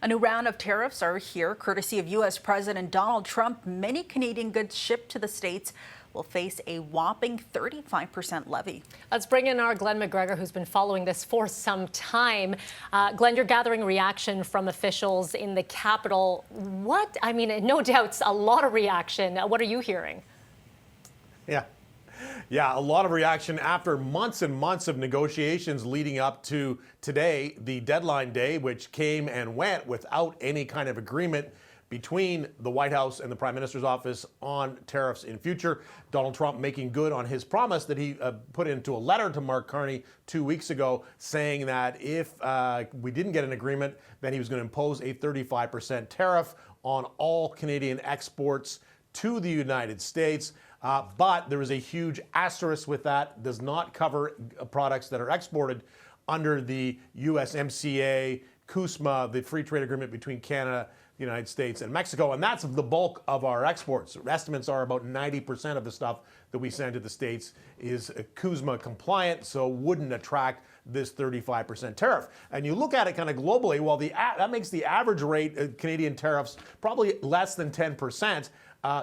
A new round of tariffs are here, courtesy of U.S. President Donald Trump. Many Canadian goods shipped to the States will face a whopping 35% levy. Let's bring in our Glen McGregor, who's been following this for some time. Glen, you're gathering reaction from officials in the capital. No doubts, a lot of reaction. What are you hearing? Yeah, a lot of reaction after months and months of negotiations leading up to today, the deadline day, which came and went without any kind of agreement between the White House and the Prime Minister's office on tariffs in future. Donald Trump making good on his promise that he put into a letter to Mark Carney 2 weeks ago, saying that if we didn't get an agreement, then he was going to impose a 35% tariff on all Canadian exports to the United States. But there is a huge asterisk with that. Does not cover products that are exported under the USMCA, CUSMA, the free trade agreement between Canada, the United States, and Mexico. And that's the bulk of our exports. Estimates are about 90% of the stuff that we send to the States is CUSMA compliant, so wouldn't attract this 35% tariff. And you look at it kind of globally, well, that makes the average rate of Canadian tariffs probably less than 10%.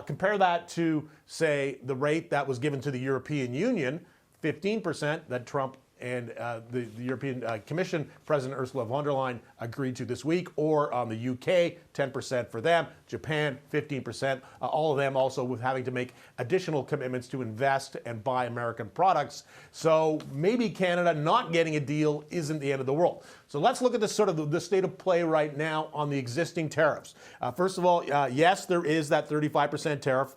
Compare that to, say, the rate that was given to the European Union, 15%, that Trump and the European Commission President Ursula von der Leyen agreed to this week, or on the UK, 10% for them, Japan, 15%, all of them also with having to make additional commitments to invest and buy American products. So maybe Canada not getting a deal isn't the end of the world. So let's look at this sort of the state of play right now on the existing tariffs. First of all, yes, there is that 35% tariff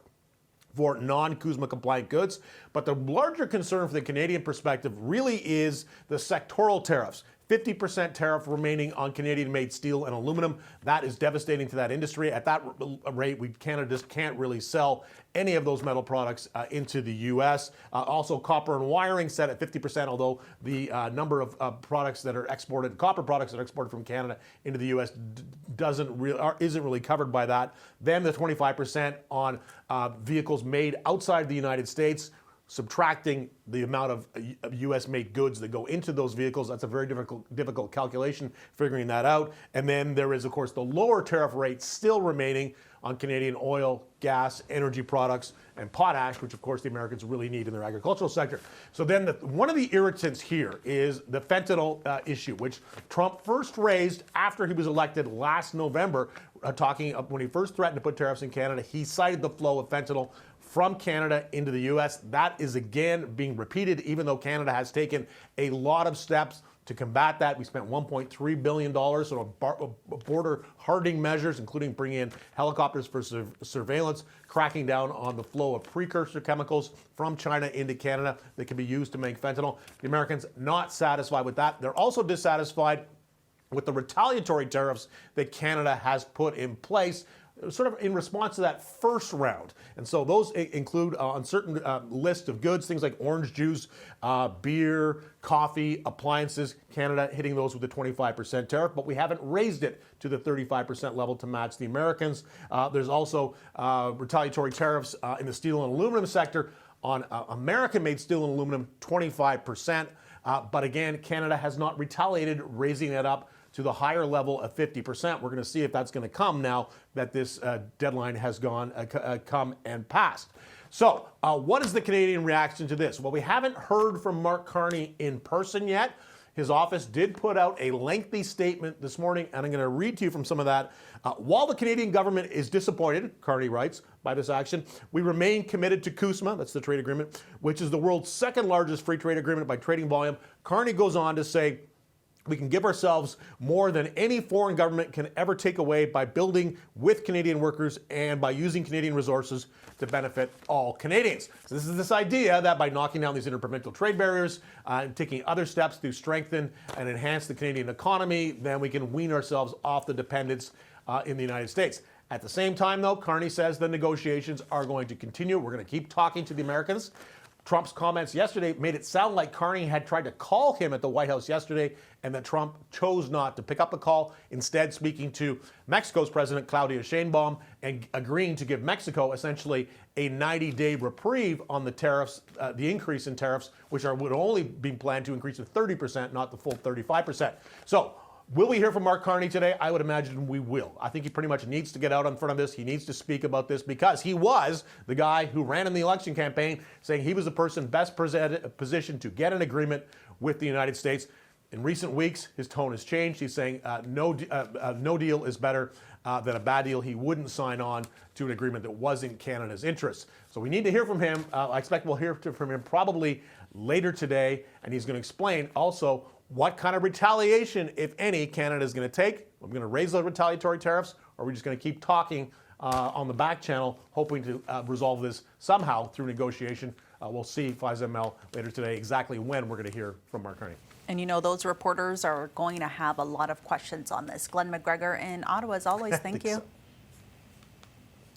for non-CUSMA compliant goods. But the larger concern from the Canadian perspective really is the sectoral tariffs. 50% tariff remaining on Canadian-made steel and aluminum. That is devastating to that industry. At that rate, Canada just can't really sell any of those metal products into the U.S. Also, copper and wiring set at 50%, although the number of products that are exported, copper products that are exported from Canada into the U.S. isn't really covered by that. Then the 25% on vehicles made outside the United States, subtracting the amount of U.S.-made goods that go into those vehicles. That's a very difficult calculation, figuring that out. And then there is, of course, the lower tariff rate still remaining on Canadian oil, gas, energy products, and potash, which, of course, the Americans really need in their agricultural sector. So then one of the irritants here is the fentanyl issue, which Trump first raised after he was elected last November, when he first threatened to put tariffs in Canada. He cited the flow of fentanyl from Canada into the U.S. That is again being repeated, even though Canada has taken a lot of steps to combat that. We spent $1.3 billion on border hardening measures, including bringing in helicopters for surveillance, cracking down on the flow of precursor chemicals from China into Canada that can be used to make fentanyl. The Americans not satisfied with that. They're also dissatisfied with the retaliatory tariffs that Canada has put in place, sort of in response to that first round. And so those include on certain lists of goods, things like orange juice, beer, coffee, appliances, Canada hitting those with a 25% tariff, but we haven't raised it to the 35% level to match the Americans. There's also retaliatory tariffs in the steel and aluminum sector on American-made steel and aluminum, 25%. But again, Canada has not retaliated, raising that up to the higher level of 50%. We're going to see if that's going to come now that this deadline has come and passed. So what is the Canadian reaction to this? Well, we haven't heard from Mark Carney in person yet. His office did put out a lengthy statement this morning, and I'm going to read to you from some of that. While the Canadian government is disappointed, Carney writes, by this action, we remain committed to CUSMA, that's the trade agreement, which is the world's second largest free trade agreement by trading volume. Carney goes on to say, we can give ourselves more than any foreign government can ever take away by building with Canadian workers and by using Canadian resources to benefit all Canadians. So this is this idea that by knocking down these interprovincial trade barriers and taking other steps to strengthen and enhance the Canadian economy, then we can wean ourselves off the dependence in the United States. At the same time, though, Carney says the negotiations are going to continue. We're going to keep talking to the Americans. Trump's comments yesterday made it sound like Carney had tried to call him at the White House yesterday and that Trump chose not to pick up the call, instead speaking to Mexico's President Claudia Sheinbaum and agreeing to give Mexico essentially a 90-day reprieve on the tariffs, the increase in tariffs, which would only be planned to increase to 30%, not the full 35%. So Will we hear from Mark Carney today? I would imagine we will. I think he pretty much needs to get out in front of this. He needs to speak about this because he was the guy who ran in the election campaign saying he was the person best positioned to get an agreement with the United States. In recent weeks, his tone has changed. He's saying no deal is better than a bad deal. He wouldn't sign on to an agreement that wasn't Canada's interests. So we need to hear from him. I expect we'll hear from him probably later today, and he's going to explain also what kind of retaliation, if any, Canada is going to take. We're going to raise the retaliatory tariffs, or we're just going to keep talking on the back channel, hoping to resolve this somehow through negotiation. We'll see, Faiza ML, later today exactly when we're going to hear from Mark Carney. And you know, those reporters are going to have a lot of questions on this. Glen McGregor in Ottawa, as always, thank you. So.